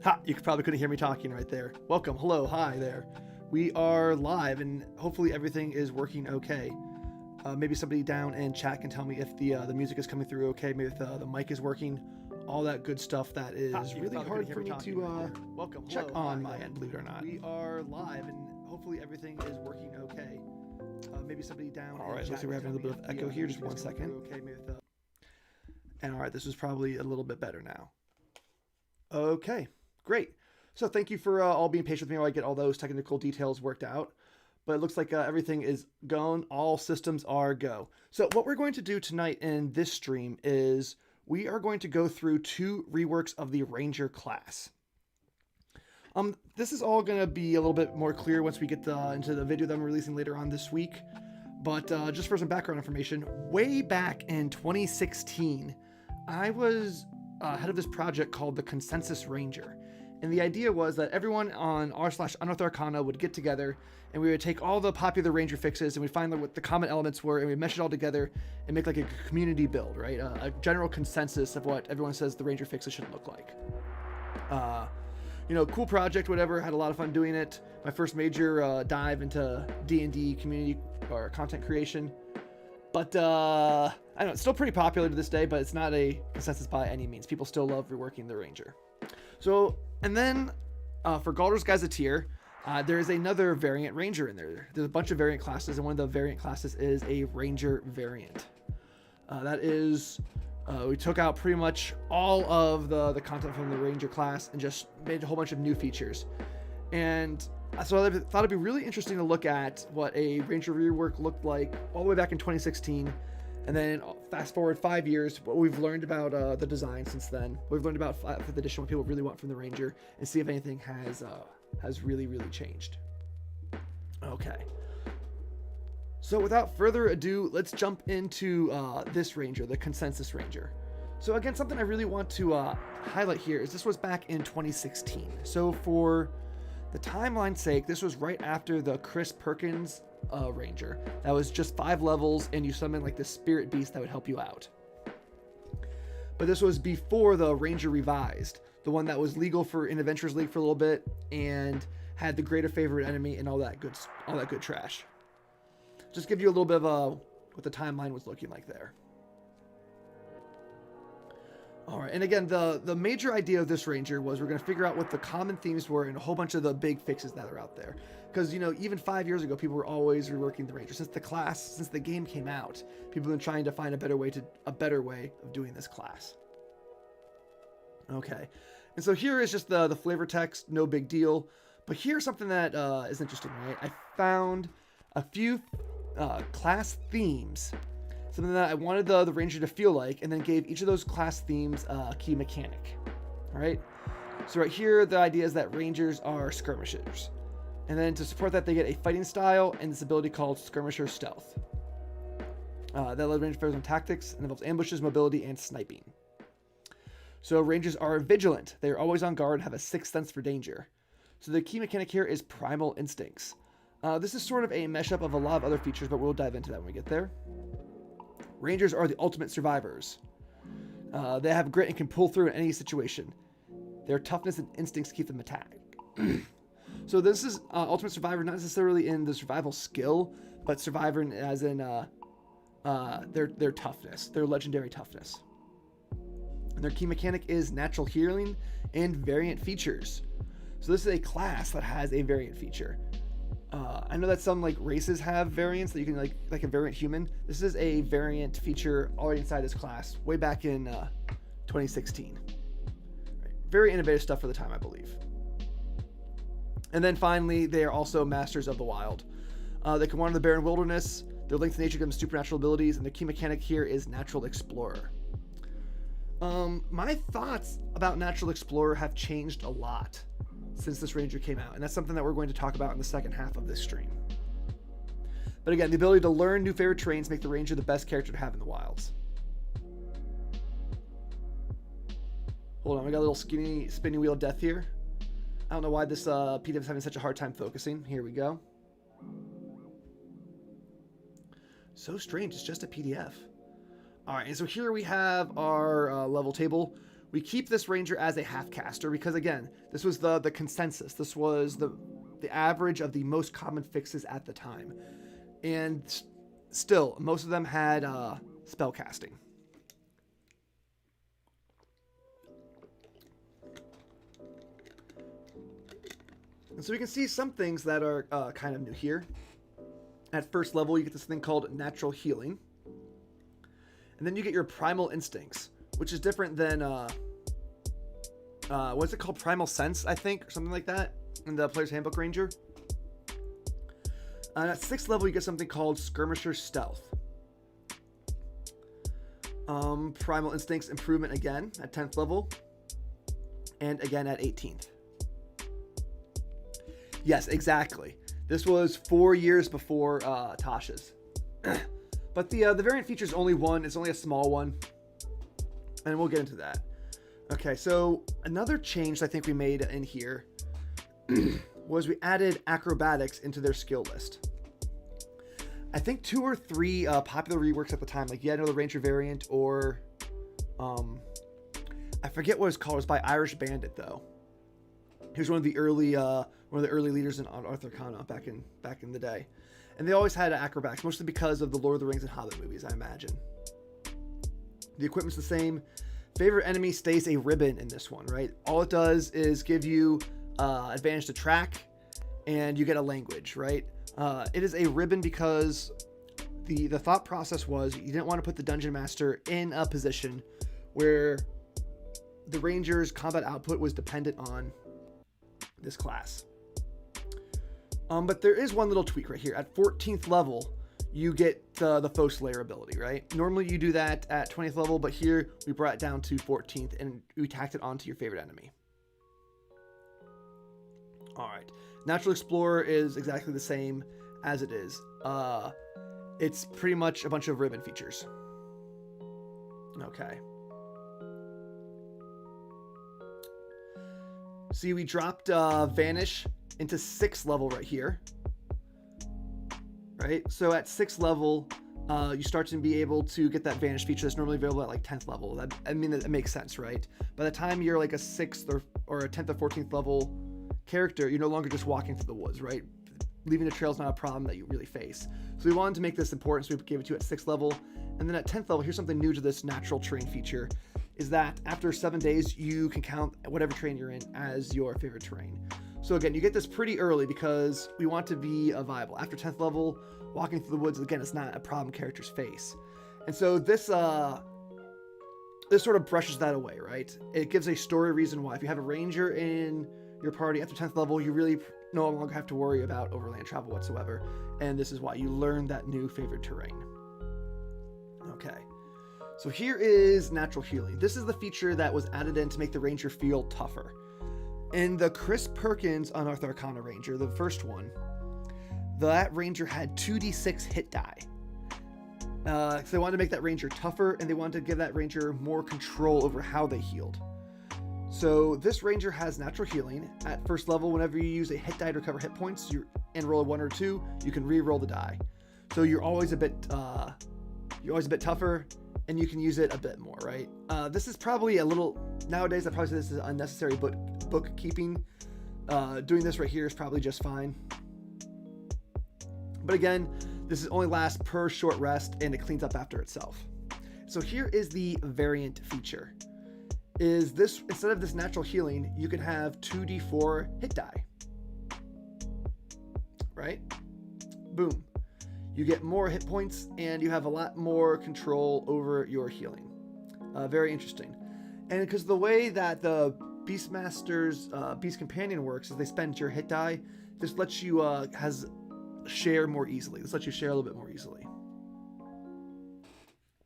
Ha! You probably couldn't hear me talking right there. Welcome, hello, hi there. We are live, and hopefully everything is working okay. Maybe somebody down in chat can tell me if the music is coming through okay, maybe if the mic is working, all that good stuff that is really hard for me to Welcome, check hello, on hi my there. end, believe it or not. We are live, and hopefully everything is working okay. Maybe somebody down. All right, looks like we're having a little bit of echo here. Just 1 second. Okay, maybe And all right, this is probably a little bit better now. Okay, great. So thank you for all being patient with me while I get all those technical details worked out. But it looks like everything is going. All systems are go. So what we're going to do tonight in this stream is we are going to go through 2 reworks of the Ranger class. This is all going to be a little bit more clear once we get into the video that I'm releasing later on this week. But just for some background information, way back in 2016, I was head of this project called the Consensus Ranger. And the idea was that everyone on r/Unearthed Arcana would get together and we would take all the popular Ranger fixes and we'd find what the common elements were and we'd mesh it all together and make like a community build, right? A general consensus of what everyone says the Ranger fixes should look like. Cool project, whatever, had a lot of fun doing it. My first major dive into D&D community or content creation. But I don't know, it's still pretty popular to this day, but it's not a consensus by any means. People still love reworking the Ranger. So, and then for Galder's Gazetteer, there is another variant Ranger in there. There's a bunch of variant classes, and one of the variant classes is a Ranger variant. That is, we took out pretty much all of the content from the Ranger class and just made a whole bunch of new features. And so I thought it'd be really interesting to look at what a Ranger rework looked like all the way back in 2016. And then fast forward 5 years, what we've learned about the design since then. We've learned about 5th edition, what people really want from the Ranger, and see if anything has really changed. Okay. So without further ado, let's jump into this Ranger, the Consensus Ranger. So again, something I really want to highlight here is this was back in 2016. So for the timeline's sake, this was right after the Chris Perkins Ranger. That was just 5 levels, and you summon like the Spirit Beast that would help you out. But this was before the Ranger Revised, the one that was legal in Adventures League for a little bit, and had the greater favorite enemy and all that good trash. Just give you a little bit of what the timeline was looking like there. All right, and again, the major idea of this Ranger was we're going to figure out what the common themes were and a whole bunch of the big fixes that are out there. Because, even 5 years ago, people were always reworking the Ranger. Since the game came out, people have been trying to find a better way of doing this class. Okay, and so here is just the flavor text, no big deal. But here's something that is interesting, right? I found a few class themes, something that I wanted the Ranger to feel like, and then gave each of those class themes a key mechanic. All right. So right here, the idea is that Rangers are skirmishers. And then to support that, they get a fighting style and this ability called Skirmisher Stealth. That allows Ranger fires on tactics and involves ambushes, mobility, and sniping. So Rangers are vigilant. They are always on guard and have a 6th sense for danger. So the key mechanic here is Primal Instincts. This is sort of a mashup of a lot of other features, but we'll dive into that when we get there. Rangers are the ultimate survivors. They have grit and can pull through in any situation. Their toughness and instincts keep them attacked. So this is ultimate survivor, not necessarily in the survival skill, but survivor as in their toughness, their legendary toughness. And their key mechanic is natural healing and variant features. So this is a class that has a variant feature. I know that some races have variants that you can like a variant human. This is a variant feature already inside this class way back in 2016. Right. Very innovative stuff for the time, I believe. And then finally, they are also Masters of the Wild. They can wander the barren wilderness. Their length of nature gives them supernatural abilities, and their key mechanic here is Natural Explorer. My thoughts about Natural Explorer have changed a lot since this Ranger came out, and that's something that we're going to talk about in the second half of this stream. But again, the ability to learn new favorite traits make the Ranger the best character to have in the wilds. Hold on, we got a little skinny spinning wheel of death here. I don't know why this PDF is having such a hard time focusing. Here we go. So strange, it's just a PDF. All right, and so here we have our level table. We keep this ranger as a half caster because, again, this was the consensus. This was the average of the most common fixes at the time. And still, most of them had spell casting. And so we can see some things that are kind of new here. At first level, you get this thing called natural healing. And then you get your primal instincts, which is different than, what's it called? Primal sense, I think, or something like that in the Player's Handbook Ranger. At 6th level, you get something called Skirmisher Stealth. Primal instincts improvement again at 10th level. And again at 18th. Yes, exactly. This was 4 years before Tasha's. But the variant features only one. It's only a small one. And we'll get into that. Okay, so another change I think we made in here was we added acrobatics into their skill list. I think 2 or 3 popular reworks at the time, like the Ranger variant, or I forget what it's called. It was by Irish Bandit though. He was one of the early leaders in Unearthed Arcana back in the day, and they always had acrobatics, mostly because of the Lord of the Rings and Hobbit movies, I imagine. The equipment's the same. Favorite enemy stays a ribbon in this one, right? All it does is give you advantage to track, and you get a language, right? It is a ribbon because the thought process was you didn't want to put the Dungeon Master in a position where the Ranger's combat output was dependent on this class. But there is one little tweak right here. At 14th level, you get the Foe Slayer ability, right? Normally you do that at 20th level, but here we brought it down to 14th and we tacked it onto your favorite enemy. All right. Natural Explorer is exactly the same as it is. It's pretty much a bunch of ribbon features. Okay. See, we dropped Vanish into 6th level right here. Right? So at 6th level, you start to be able to get that Vanish feature that's normally available at like 10th level. That makes sense, right? By the time you're like a 6th or a 10th or 14th level character, you're no longer just walking through the woods, right? Leaving a trail is not a problem that you really face. So we wanted to make this important, so we gave it to you at 6th level. And then at 10th level, here's something new to this natural terrain feature, is that after 7 days, you can count whatever terrain you're in as your favorite terrain. So again, you get this pretty early because we want to be viable. After 10th level, walking through the woods, again, is not a problem characters face. And so this sort of brushes that away, right? It gives a story reason why. If you have a ranger in your party after 10th level, you really no longer have to worry about overland travel whatsoever. And this is why you learn that new favorite terrain. Okay. So here is natural healing. This is the feature that was added in to make the ranger feel tougher. In the Chris Perkins Unearthed Arcana Ranger, the first one, that ranger had 2d6 hit die. So they wanted to make that ranger tougher, and they wanted to give that ranger more control over how they healed. So this ranger has natural healing. At first level, whenever you use a hit die to recover hit points and roll a 1 or 2, you can re-roll the die. So you're always a bit tougher, and you can use it a bit more, right? This is probably a little, nowadays I'd probably say this is unnecessary bookkeeping. Doing this right here is probably just fine. But again, this is only lasts per short rest, and it cleans up after itself. So here is the variant feature. Is this, instead of this natural healing, you can have 2d4 hit die. Right? Boom. You get more hit points, and you have a lot more control over your healing. Very interesting. And because the way that the Beastmaster's Beast Companion works is they spend your hit die. This lets you share more easily. This lets you share a little bit more easily.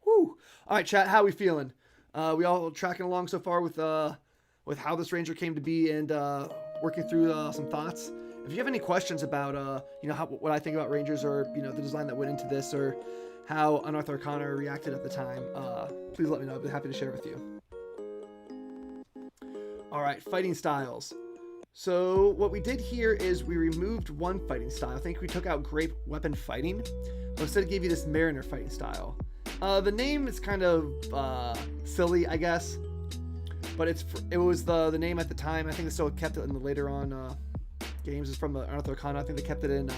Whew. All right, chat, how are we feeling? We all tracking along so far with how this ranger came to be and working through some thoughts. If you have any questions about what I think about rangers, or the design that went into this, or how Unearthed Arcana reacted at the time, please let me know. I'd be happy to share with you. All right, fighting styles. So what we did here is we removed one fighting style. I think we took out Grape Weapon Fighting, but instead gave you this Mariner fighting style. The name is kind of silly, I guess. but it was the name at the time. I think they still kept it in the later on games. It's from the Unearthed Arcana. I think they kept it in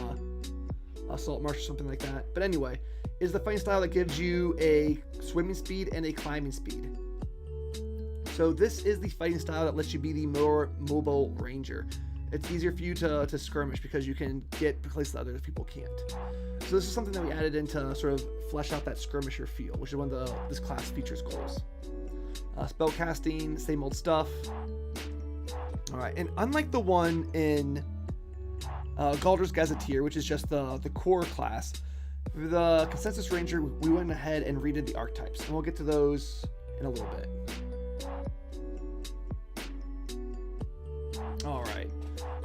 Assault March or something like that. But anyway, is the fighting style that gives you a swimming speed and a climbing speed. So this is the fighting style that lets you be the more mobile ranger. It's easier for you to skirmish because you can get places that other people can't. So this is something that we added in to sort of flesh out that skirmisher feel, which is one of this class features goals. Spell casting, same old stuff. All right, and unlike the one in Galder's Gazetteer, which is just the core class, for the Consensus Ranger, we went ahead and redid the archetypes, and we'll get to those in a little bit. All right.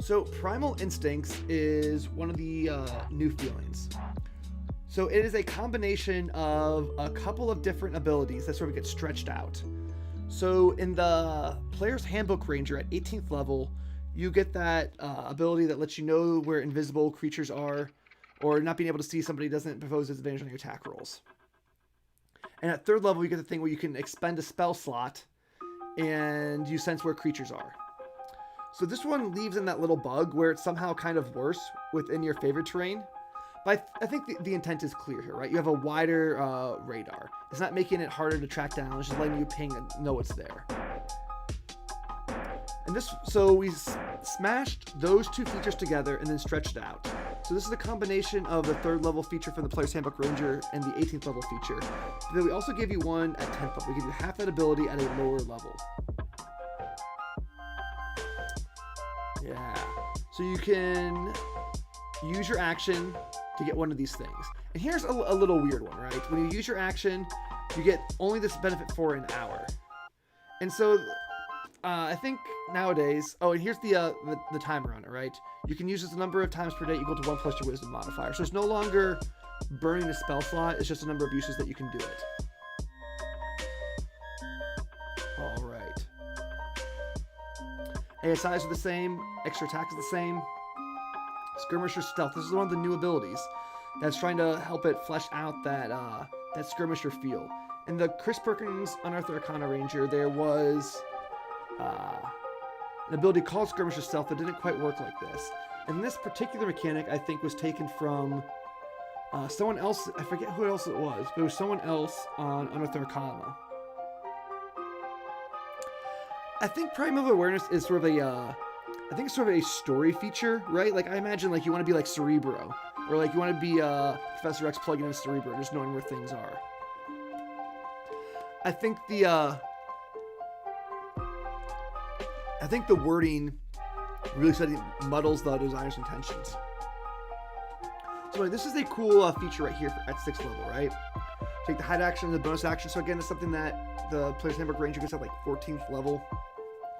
So Primal Instincts is one of the new feelings. So it is a combination of a couple of different abilities that sort of get stretched out. So in the Player's Handbook Ranger at 18th level, you get that ability that lets you know where invisible creatures are, or not being able to see somebody doesn't propose disadvantage on your attack rolls. And at 3rd level, you get the thing where you can expend a spell slot and you sense where creatures are. So this one leaves in that little bug where it's somehow kind of worse within your favorite terrain. But I think the intent is clear here, right? You have a wider radar. It's not making it harder to track down. It's just letting you ping and know it's there. And so we smashed those two features together and then stretched it out. So this is a combination of the 3rd level feature from the Player's Handbook Ranger and the 18th level feature. But then we also give you one at 10th level. We give you half that ability at a lower level. Yeah. So you can use your action to get one of these things. And here's a little weird one, right? When you use your action, you get only this benefit for an hour. And so I think nowadays, and here's the timer on it, right? You can use this a number of times per day equal to 1 plus your wisdom modifier. So it's no longer burning a spell slot, it's just a number of uses that you can do it. All right. ASIs are the same, extra attack is the same. Skirmisher Stealth, this is one of the new abilities that's trying to help it flesh out that skirmisher feel. In the Chris Perkins Unearthed Arcana Ranger, there was an ability called Skirmisher Stealth that didn't quite work like this. And this particular mechanic, I think, was taken from someone else. I forget who else it was, but it was someone else on Unearthed Arcana. I think Primal Awareness is sort of it's sort of a story feature, right? Like, I imagine, like, you want to be like Cerebro, or like you want to be Professor X plugging in Cerebro, just knowing where things are. I think the wording really muddles the designer's intentions. So this is a cool feature right here at 6th level, right? Take the hide action and the bonus action. So again, it's something that the Player's Handbook Ranger gets at like 14th level,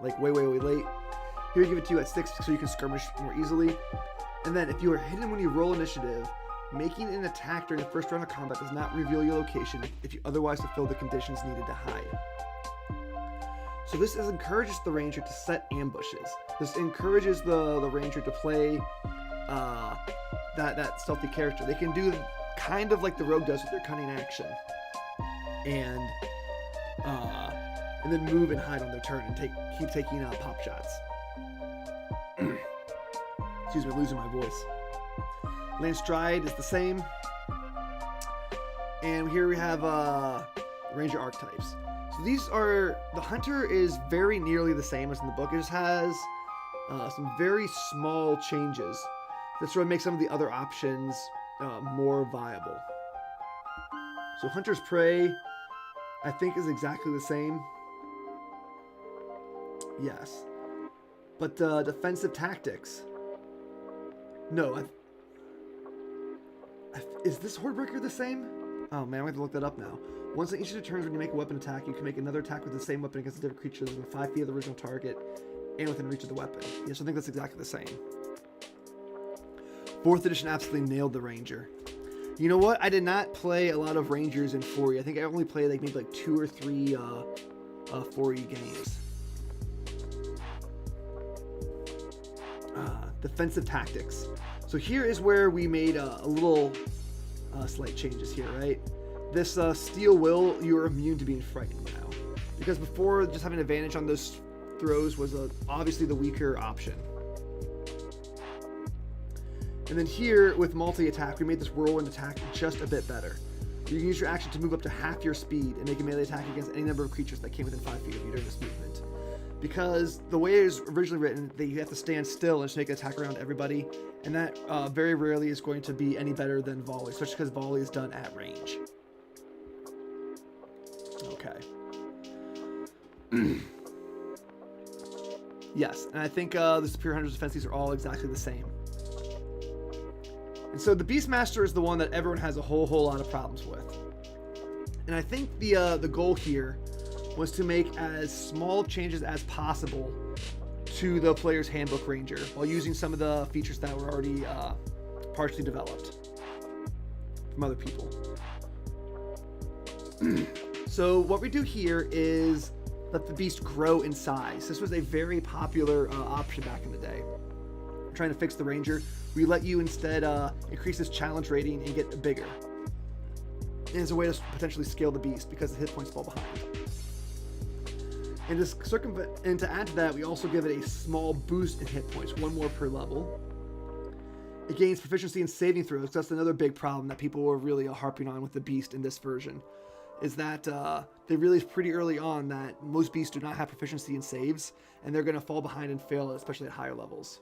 like way late. Here you give it to you at 6th so you can skirmish more easily. And then if you are hidden when you roll initiative, making an attack during the first round of combat does not reveal your location if you otherwise fulfill the conditions needed to hide. So this encourages the ranger to set ambushes. This encourages the ranger to play that stealthy character. They can do kind of like the rogue does with their cunning action, and then move and hide on their turn and keep taking pop shots. Excuse me, losing my voice. Lance Stride is the same, and here we have ranger archetypes. So these are, the hunter is very nearly the same as in the book. It just has some very small changes that sort of make some of the other options more viable. So Hunter's Prey, I think, is exactly the same. Yes. But Defensive Tactics. No. Is this Hordebreaker the same? Oh man, I'm going to have to look that up now. Once in each of the turns when you make a weapon attack, you can make another attack with the same weapon against a different creature within 5 feet of the original target and within reach of the weapon. Yes, I think that's exactly the same. 4th edition absolutely nailed the Ranger. You know what? I did not play a lot of Rangers in 4E. I think I only played maybe like 2 or 3 4E games. Defensive Tactics. So here is where we made a little slight changes here, right? This Steel Will, you're immune to being frightened now. because before just having advantage on those throws was obviously the weaker option. And then here with multi-attack, we made this whirlwind attack just a bit better. You can use your action to move up to half your speed and make a melee attack against any number of creatures that came within 5 feet of you during this movement. Because the way it was originally written, that you have to stand still and just make an attack around everybody, and that very rarely is going to be any better than volley, especially because volley is done at range. Okay. Yes, and I think the Superior Hunter's defenses are all exactly the same. And so the Beastmaster is the one that everyone has a whole lot of problems with. And I think the goal here was to make as small changes as possible to the player's handbook ranger while using some of the features that were already partially developed from other people. So what we do here is let the beast grow in size. This was a very popular option back in the day. Trying to fix the ranger, we let you instead increase this challenge rating and get bigger. And it's a way to potentially scale the beast because the hit points fall behind. And to add to that, we also give it a small boost in hit points, 1 more per level. It gains proficiency in saving throws. That's another big problem that people were really harping on with the beast in this version, is that they realized pretty early on that most beasts do not have proficiency in saves, and they're going to fall behind and fail, especially at higher levels.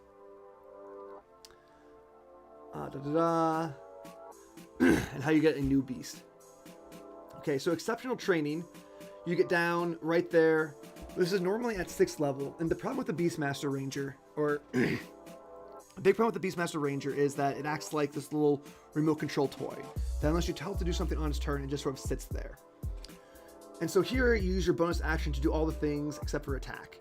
And how you get a new beast. Okay, so exceptional training, you get down right there. This is normally at 6th level, and the problem with the Beastmaster Ranger, or a big problem with the Beastmaster Ranger, is that it acts like this little remote control toy that unless you tell it to do something on its turn, it just sort of sits there. And so here you use your bonus action to do all the things except for attack.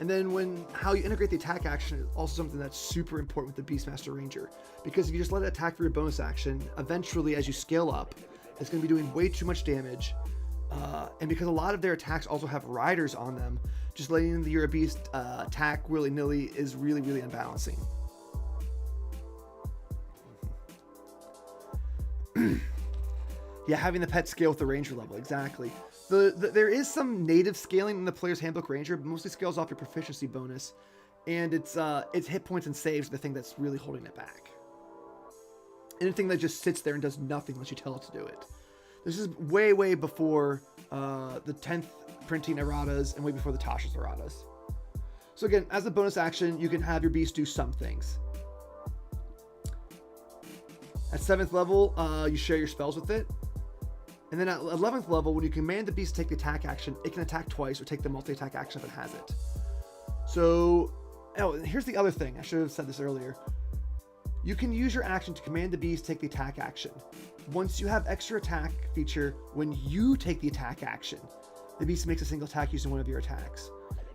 And then how you integrate the attack action is also something that's super important with the Beastmaster Ranger, because if you just let it attack for your bonus action, eventually as you scale up, it's going to be doing way too much damage. And because a lot of their attacks also have riders on them, just letting your beast attack willy-nilly is really unbalancing. Yeah, having the pet scale with the ranger level, exactly. There is some native scaling in the player's handbook ranger, but mostly scales off your proficiency bonus, and it's hit points and saves the thing that's really holding it back. Anything that just sits there and does nothing unless you tell it to do it. This is way before the 10th printing erratas and way before the Tasha's erratas. So again, as a bonus action, you can have your beast do some things. At 7th level, you share your spells with it. And then at 11th level, when you command the beast to take the attack action, it can attack twice or take the multi-attack action if it has it. So, here's the other thing. I should have said this earlier. You can use your action to command the beast to take the attack action. Once you have extra attack feature, when you take the attack action, the beast makes a single attack using one of your attacks.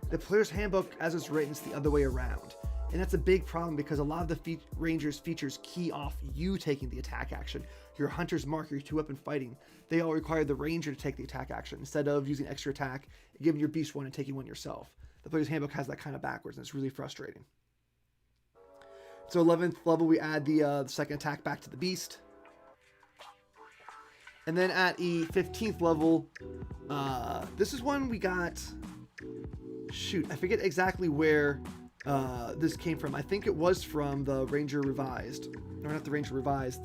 The player's handbook, as it's written, is the other way around. And that's a big problem because a lot of the Ranger's features key off you taking the attack action. Your Hunter's Mark, your 2-weapon fighting, they all require the Ranger to take the attack action instead of using extra attack, giving your beast one and taking one yourself. The player's handbook has that kind of backwards, and it's really frustrating. So 11th level, we add the second attack back to the beast. And then at the 15th level, this is one we got... Shoot, I forget exactly where this came from. I think it was from the Ranger Revised. Or not the Ranger Revised,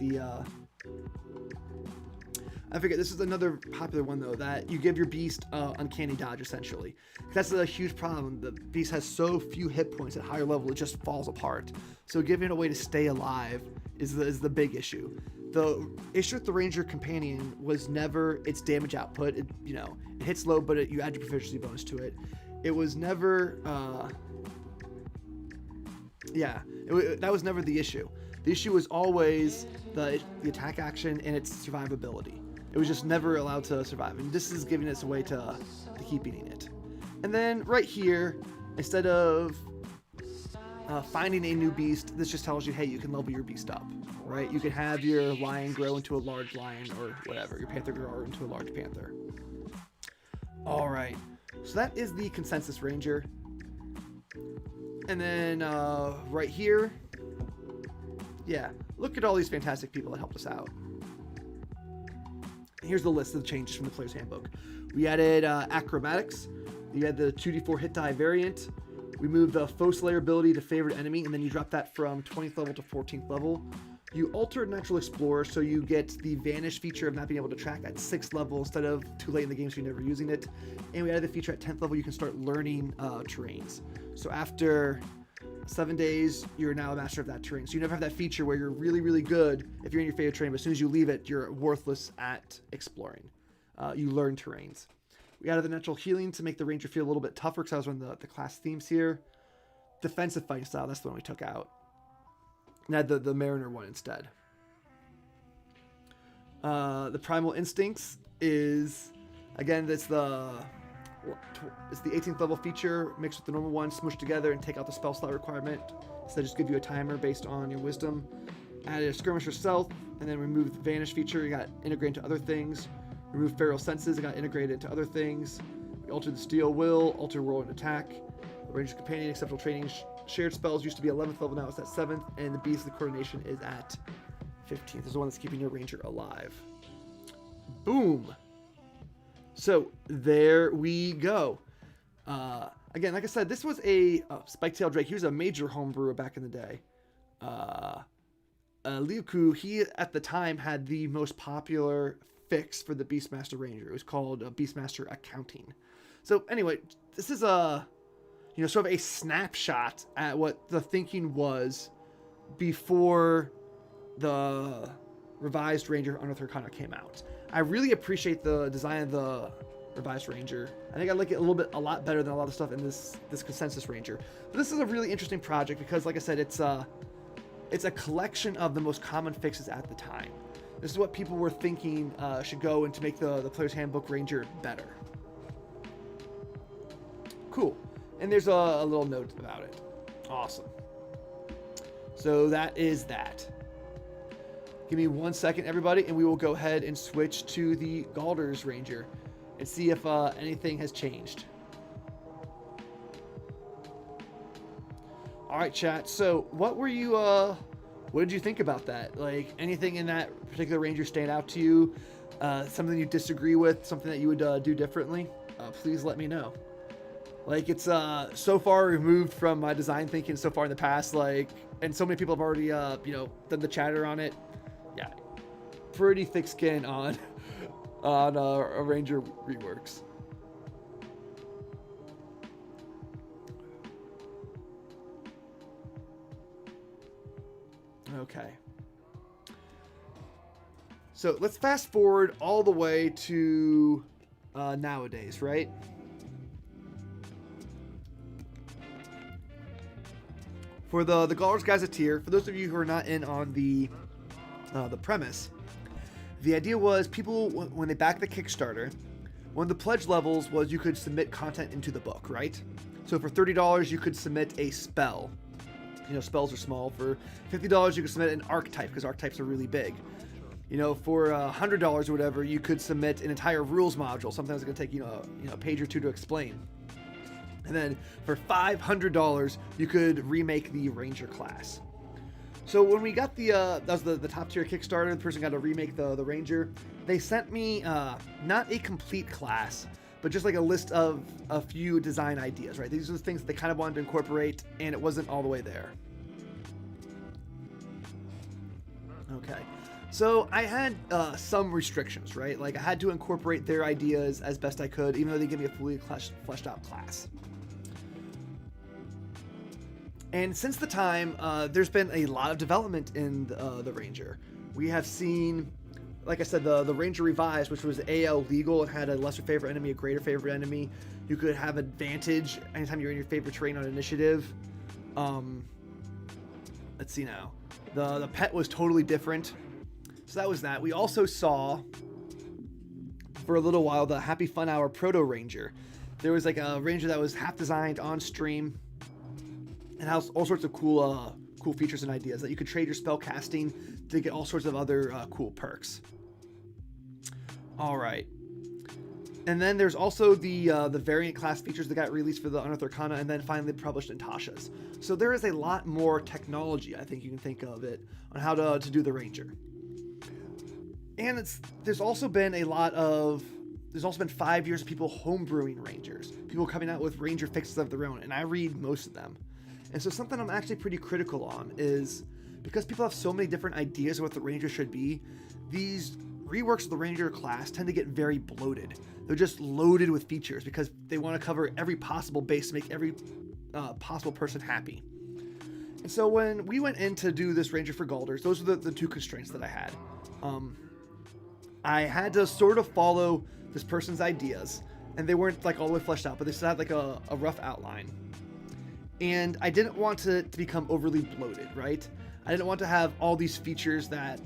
I forget, this is another popular one though, that you give your beast uncanny dodge essentially. That's a huge problem. The beast has so few hit points at higher level, it just falls apart. So giving it a way to stay alive is the big issue. The issue with the Ranger Companion was never its damage output. It hits low, but you add your proficiency bonus to it. It was never, that was never the issue. The issue was always the attack action and its survivability. It was just never allowed to survive, and this is giving us a way to keep eating it. And then right here, instead of finding a new beast, this just tells you, hey, you can level your beast up, right? You can have your lion grow into a large lion or whatever, your panther grow into a large panther. All right, so that is the Consensus Ranger. And then right here, yeah, look at all these fantastic people that helped us out. Here's the list of the changes from the player's handbook. We added acrobatics. You had the 2d4 hit die variant. We moved the foe slayer ability to favorite enemy, and then you drop that from 20th level to 14th level. You altered natural explorer, so you get the vanish feature of not being able to track at 6th level instead of too late in the game, so you're never using it. And we added the feature at 10th level, you can start learning terrains. So after 7 days, you're now a master of that terrain. So you never have that feature where you're really, really good if you're in your favorite terrain, but as soon as you leave it, you're worthless at exploring. You learn terrains. We added the natural healing to make the ranger feel a little bit tougher, because I was one of the class themes here. Defensive fighting style, that's the one we took out. And add the mariner one instead. The primal instincts is, again, it's the 18th level feature mixed with the normal one, smushed together and take out the spell slot requirement. So they just give you a timer based on your wisdom. Added a skirmisher stealth, and then remove the vanish feature. You got integrated into other things. Remove feral senses. It got integrated into other things. We altered the steel will, alter roll and attack. Ranger's companion, exceptional training, shared spells used to be 11th level, now it's at 7th, and the beast of the coordination is at 15th. This is the one that's keeping your ranger alive. Boom. So there we go. Again, like I said, this was a Spiketail Drake. He was a major homebrewer back in the day. Liuku, he at the time had the most popular fix for the Beastmaster Ranger. It was called Beastmaster Accounting. So anyway, this is a sort of a snapshot at what the thinking was before the revised Ranger Unearthed Arcana came out. I really appreciate the design of the revised Ranger. I think I like it a lot better than a lot of stuff in this consensus Ranger. But this is a really interesting project because, like I said, it's a collection of the most common fixes at the time. This is what people were thinking should go and to make the Player's Handbook Ranger better. Cool. And there's a little note about it. Awesome. So that is that. Give me 1 second, everybody, and we will go ahead and switch to the Galder's Ranger and see if anything has changed. All right, chat. So what did you think about that? Like, anything in that particular Ranger stand out to you? Something you disagree with? Something that you would do differently? Please let me know. Like, it's so far removed from my design thinking so far in the past, like, and so many people have already, done the chatter on it. Yeah, pretty thick skin on a Ranger reworks. Okay. So let's fast forward all the way to nowadays, right? For the Galder's Gazetteer, for those of you who are not in on the premise, the idea was people, when they backed the Kickstarter, one of the pledge levels was you could submit content into the book, right? So for $30, you could submit a spell. Spells are small. For $50, you could submit an archetype, because archetypes are really big. For $100 or whatever, you could submit an entire rules module. Sometimes it's going to take, a page or two to explain. And then for $500, you could remake the Ranger class. So when we got that was the top tier Kickstarter, the person got to remake the Ranger. They sent me not a complete class, but just like a list of a few design ideas, right? These are the things that they kind of wanted to incorporate, and it wasn't all the way there. Okay. So I had some restrictions, right? Like I had to incorporate their ideas as best I could, even though they give me a fully fleshed out class. And since the time, there's been a lot of development in the Ranger. We have seen, like I said, the Ranger Revised, which was AL legal. It had a lesser favorite enemy, a greater favorite enemy. You could have advantage anytime you're in your favorite terrain on initiative. Let's see now. The pet was totally different. So that was that. We also saw, for a little while, the Happy Fun Hour Proto Ranger. There was like a Ranger that was half designed on stream and has all sorts of cool features and ideas that you could trade your spell casting to get all sorts of other cool perks. All right. And then there's also the variant class features that got released for the Unearthed Arcana and then finally published in Tasha's. So there is a lot more technology, I think you can think of it, on how to do the Ranger. And there's also been a lot of there's also been 5 years of people homebrewing Rangers, people coming out with Ranger fixes of their own, and I read most of them. And so something I'm actually pretty critical on is because people have so many different ideas of what the Ranger should be, these reworks of the Ranger class tend to get very bloated. They're just loaded with features because they want to cover every possible base to make every possible person happy. And so when we went in to do this Ranger for Galders, those were the two constraints that I had. I had to sort of follow this person's ideas, and they weren't like all the way fleshed out, but they still had like a rough outline. And I didn't want it to become overly bloated, right? I didn't want to have all these features that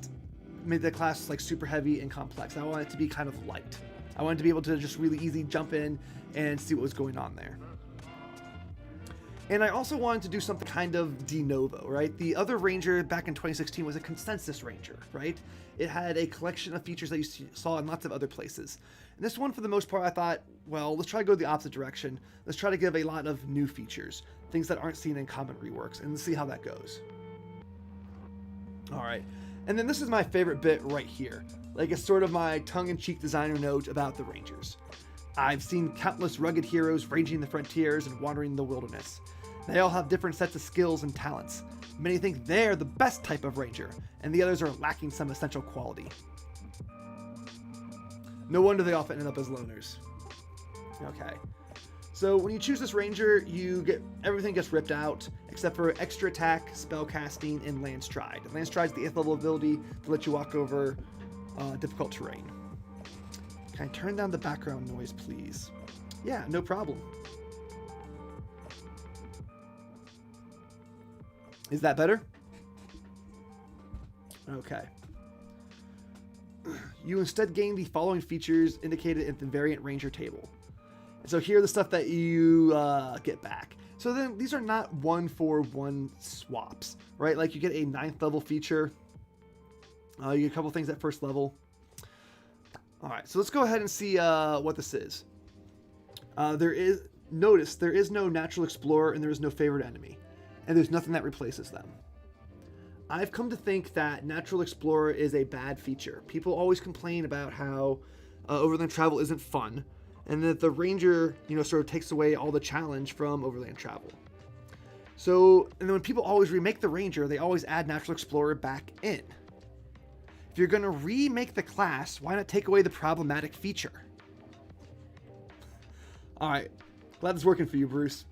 made the class like super heavy and complex. I wanted it to be kind of light. I wanted to be able to just really easy jump in and see what was going on there. And I also wanted to do something kind of de novo, right? The other Ranger back in 2016 was a consensus Ranger, right? It had a collection of features that you saw in lots of other places. And this one, for the most part, I thought, well, let's try to go the opposite direction. Let's try to give a lot of new features, things that aren't seen in common reworks, and let's see how that goes. All right. And then this is my favorite bit right here. Like, it's sort of my tongue-in-cheek designer note about the Rangers. I've seen countless rugged heroes ranging the frontiers and wandering the wilderness. They all have different sets of skills and talents. Many think they're the best type of Ranger, and the others are lacking some essential quality. No wonder they often end up as loners. Okay. So when you choose this Ranger, everything gets ripped out, except for extra attack, spell casting, and land stride. Land stride is the 8th level ability to let you walk over difficult terrain. Can I turn down the background noise, please? Yeah, no problem. Is that better? Okay. You instead gain the following features indicated in the variant Ranger table. And so here are the stuff that you get back. So then these are not 1-for-1 swaps, right? Like you get a 9th level feature. You get a couple things at 1st level. All right, so let's go ahead and see what this is. Notice there is no natural explorer and there is no favorite enemy. And there's nothing that replaces them. I've come to think that Natural Explorer is a bad feature. People always complain about how overland travel isn't fun, and that the Ranger, sort of takes away all the challenge from overland travel. So, and then when people always remake the Ranger, they always add Natural Explorer back in. If you're going to remake the class, why not take away the problematic feature? All right, glad this is working for you, Bruce.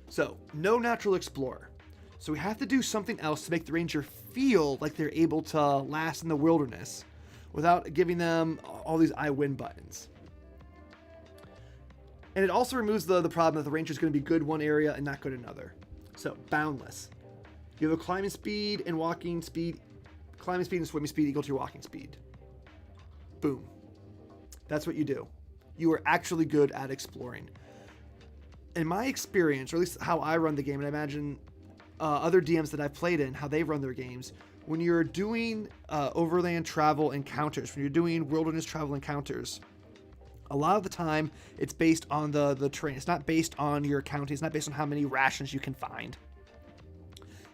So, no Natural Explorer. So we have to do something else to make the Ranger feel like they're able to last in the wilderness without giving them all these I win buttons. And it also removes the problem that the Ranger is going to be good one area and not good another. So, boundless. You have a climbing speed and walking speed. Climbing speed and swimming speed equal to your walking speed. Boom. That's what you do. You are actually good at exploring. In my experience, or at least how I run the game, and I imagine other DMs that I've played in, how they run their games, when you're doing overland travel encounters, when you're doing wilderness travel encounters, a lot of the time it's based on the terrain. It's not based on your county. It's not based on how many rations you can find.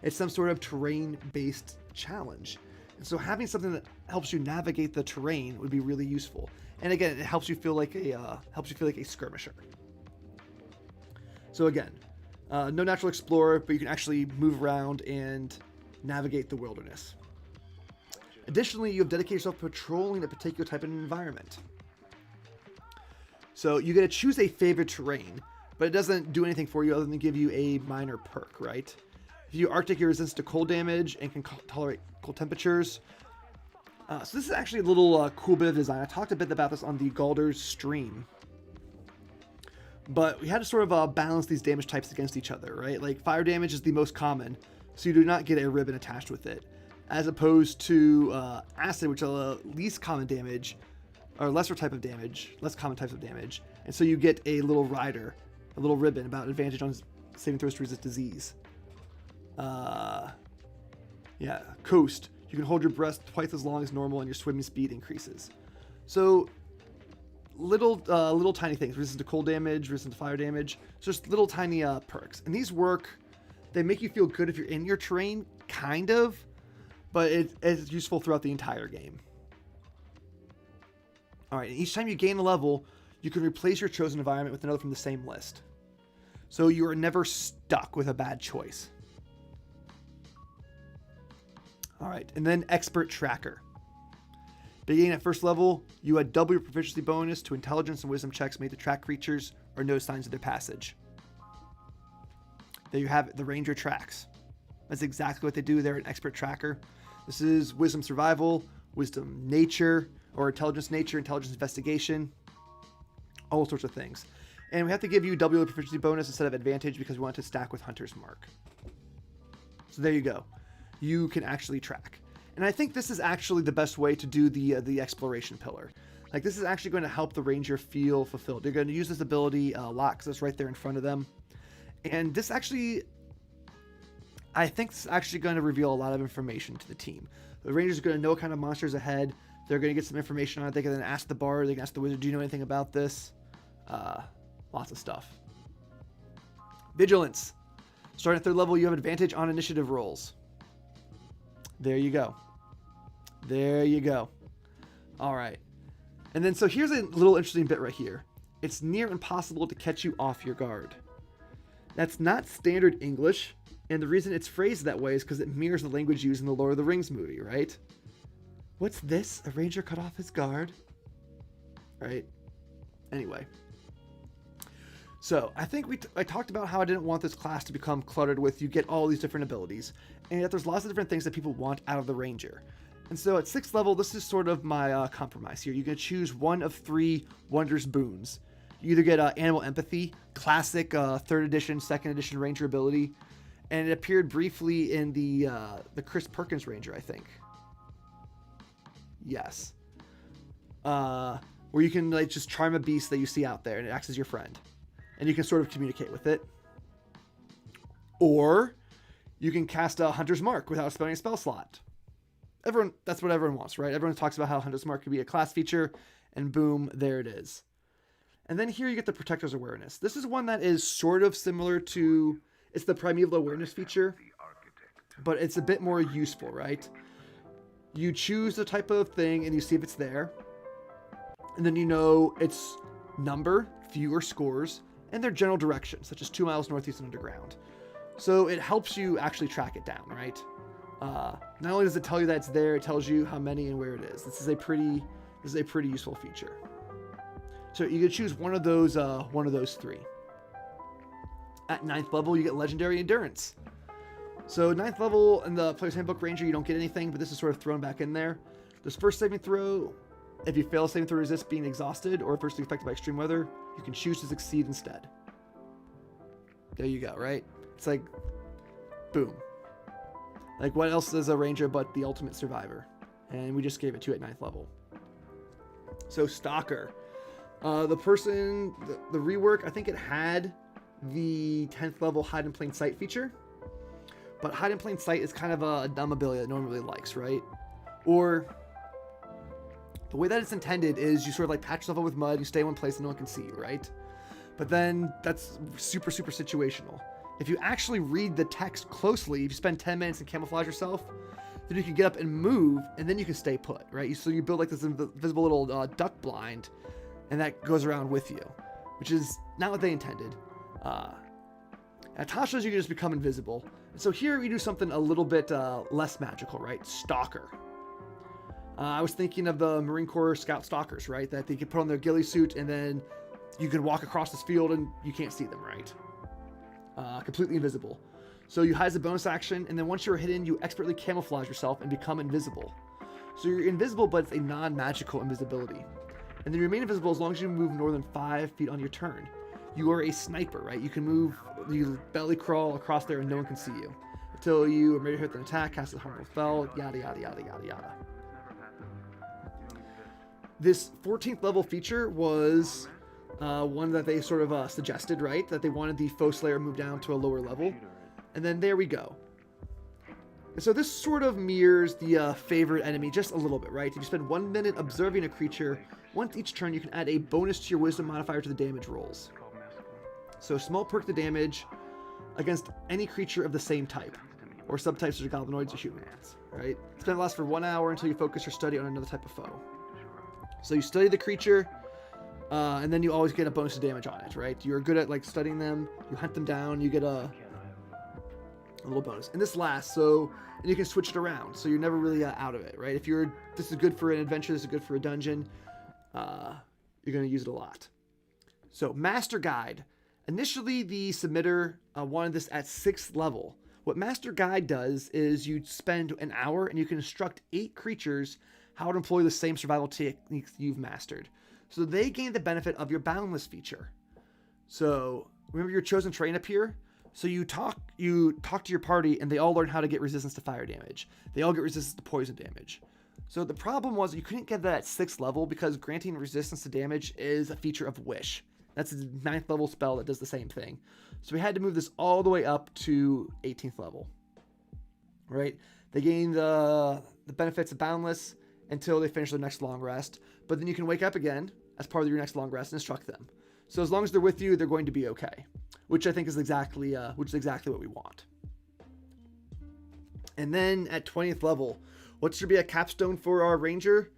It's some sort of terrain-based challenge. And so having something that helps you navigate the terrain would be really useful. And again, it helps you feel like a skirmisher. So again, no Natural Explorer, but you can actually move around and navigate the wilderness. Additionally, you have dedicated yourself to patrolling a particular type of environment. So you get to choose a favorite terrain, but it doesn't do anything for you other than give you a minor perk, right? If you Arctic, you're resistant to cold damage and can tolerate cold temperatures. So this is actually a little cool bit of design. I talked a bit about this on the Galder stream. But we had to sort of balance these damage types against each other, right? Like fire damage is the most common, so you do not get a ribbon attached with it, as opposed to acid, which are least common damage, or lesser type of damage, less common types of damage, and so you get a little rider, a little ribbon about advantage on saving throws to resist disease. Coast. You can hold your breath twice as long as normal, and your swimming speed increases. So little tiny things, resistant to cold damage, resistant to fire damage, so just little tiny perks. And these work, they make you feel good if you're in your terrain, kind of, but it's useful throughout the entire game. All right, and each time you gain a level, you can replace your chosen environment with another from the same list. So you are never stuck with a bad choice. All right, and then Expert Tracker. Beginning at first level, you add double your proficiency bonus to intelligence and wisdom checks made to track creatures or know signs of their passage. There you have it, the Ranger tracks. That's exactly what they do there in Expert Tracker. This is Wisdom Survival, Wisdom Nature, or Intelligence Nature, Intelligence Investigation, all sorts of things. And we have to give you double your proficiency bonus instead of advantage because we want to stack with Hunter's Mark. So there you go. You can actually track. And I think this is actually the best way to do the exploration pillar. Like, this is actually going to help the Ranger feel fulfilled. They're going to use this ability a lot because it's right there in front of them. And this actually, I think this is actually going to reveal a lot of information to the team. The Rangers are going to know what kind of monsters ahead. They're going to get some information on it. They can then ask the bard, they can ask the wizard, do you know anything about this? Lots of stuff. Vigilance. Starting at 3rd level, you have advantage on initiative rolls. There you go. There you go. All right. And then, so here's a little interesting bit right here. It's near impossible to catch you off your guard. That's not standard English, and the reason it's phrased that way is because it mirrors the language used in the Lord of the Rings movie, right? What's this? A ranger cut off his guard? Right? Anyway. So, I think I talked about how I didn't want this class to become cluttered with you get all these different abilities, and yet there's lots of different things that people want out of the Ranger. And so at 6th level, this is sort of my compromise here. You can choose one of 3 Wondrous Boons. You either get Animal Empathy, classic 3rd edition, 2nd edition Ranger ability, and it appeared briefly in the Chris Perkins Ranger, I think. Yes. Where you can like just charm a beast that you see out there, and it acts as your friend. And you can sort of communicate with it. Or you can cast a Hunter's Mark without spending a spell slot. That's what everyone wants, right? Everyone talks about how Hunter's Mark could be a class feature, and boom, there it is. And then here you get the Protector's Awareness. This is one that is sort of similar to, it's the Primeval Awareness feature, but it's a bit more useful, right? You choose the type of thing and you see if it's there. And then you know its number, few or scores, and their general direction, such as 2 miles northeast and underground. So it helps you actually track it down, right? Not only does it tell you that it's there, it tells you how many and where it is. This is a pretty useful feature. So you can choose one of those 3. At 9th level, you get Legendary Endurance. So 9th level in the Player's Handbook Ranger, you don't get anything, but this is sort of thrown back in there. This first saving throw, if you fail a saving throw, resist being exhausted or adversely affected by extreme weather, you can choose to succeed instead. There you go, right? It's like, boom. Like, what else is a Ranger but the ultimate survivor? And we just gave it to at 9th level. So Stalker. The rework, I think it had the 10th level Hide in Plain Sight feature. But Hide in Plain Sight is kind of a dumb ability that no one really likes, right? Or the way that it's intended is you sort of like patch yourself up with mud, you stay in one place and no one can see you, right? But then that's super, super situational. If you actually read the text closely, if you spend 10 minutes and camouflage yourself, then you can get up and move, and then you can stay put, right? So you build like this invisible little duck blind, and that goes around with you, which is not what they intended. At Tasha's, you can just become invisible. And so here we do something a little bit less magical, right? Stalker. I was thinking of the Marine Corps Scout Stalkers, right? That they could put on their ghillie suit, and then you can walk across this field, and you can't see them, right? Completely invisible. So you hide as a bonus action, and then once you're hidden, you expertly camouflage yourself and become invisible. So you're invisible, but it's a non-magical invisibility. And then you remain invisible as long as you move more than 5 feet on your turn. You are a sniper, right? You can move, you belly crawl across there and no one can see you. Until you are ready to hit an attack, cast a harmful spell, yada, yada, yada, yada, yada. This 14th level feature was one that they sort of suggested, right? That they wanted the Foe Slayer moved down to a lower level. And then there we go. And so this sort of mirrors the favorite enemy just a little bit, right? If you spend 1 minute observing a creature, once each turn you can add a bonus to your wisdom modifier to the damage rolls. So small perk the damage against any creature of the same type, or subtypes such as goblinoids or humanoids, right? Spend it lasts for 1 hour until you focus your study on another type of foe. So you study the creature, and then you always get a bonus of damage on it, right? You're good at like studying them. You hunt them down, you get a little bonus. And this lasts, so and you can switch it around, so you're never really out of it, right? If this is good for an adventure, this is good for a dungeon, you're going to use it a lot. So Master Guide. Initially, the submitter wanted this at 6th level. What Master Guide does is you spend an hour and you can instruct 8 creatures how to employ the same survival techniques you've mastered. So they gain the benefit of your Boundless feature. So remember your chosen terrain up here? So you talk to your party and they all learn how to get resistance to fire damage. They all get resistance to poison damage. So the problem was you couldn't get that at 6th level because granting resistance to damage is a feature of Wish. That's a 9th level spell that does the same thing. So we had to move this all the way up to 18th level. Right? They gain the benefits of Boundless until they finish their next long rest. But then you can wake up again as part of your next long rest and instruct them. So as long as they're with you, they're going to be okay. Which I think is exactly what we want. And then at 20th level, what should be a capstone for our ranger?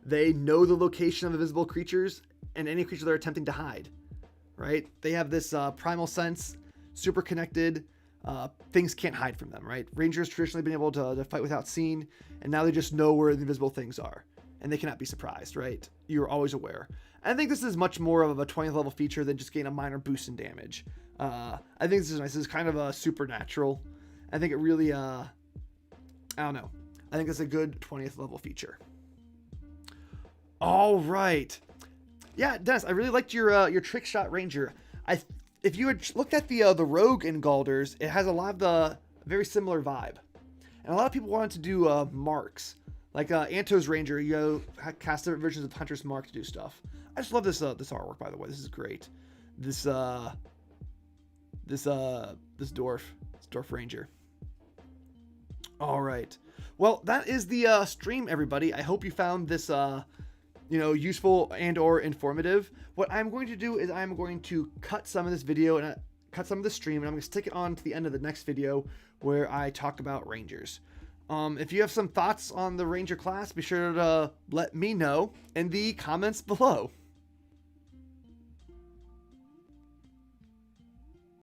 They know the location of invisible creatures and any creature they're attempting to hide, right? They have this primal sense, super connected. Things can't hide from them, right? Rangers traditionally been able to fight without seeing, and now they just know where the invisible things are, and they cannot be surprised, right? You're always aware. I think this is much more of a 20th level feature than just gain a minor boost in damage. I think this is nice. This is kind of a supernatural. I think it really, I don't know. I think it's a good 20th level feature. All right. Yeah, Dennis, I really liked your trick shot ranger. If you had looked at the rogue in Galder's, it has a lot of the very similar vibe, and a lot of people wanted to do marks, like Anto's ranger. You cast different versions of Hunter's Mark to do stuff. I just love this artwork, by the way. This is great. This dwarf ranger. All right. Well, that is the stream, everybody. I hope you found this useful and or informative. What I'm going to do is I'm going to cut some of this video and cut some of the stream, and I'm going to stick it on to the end of the next video where I talk about rangers. If you have some thoughts on the ranger class, be sure to let me know in the comments below.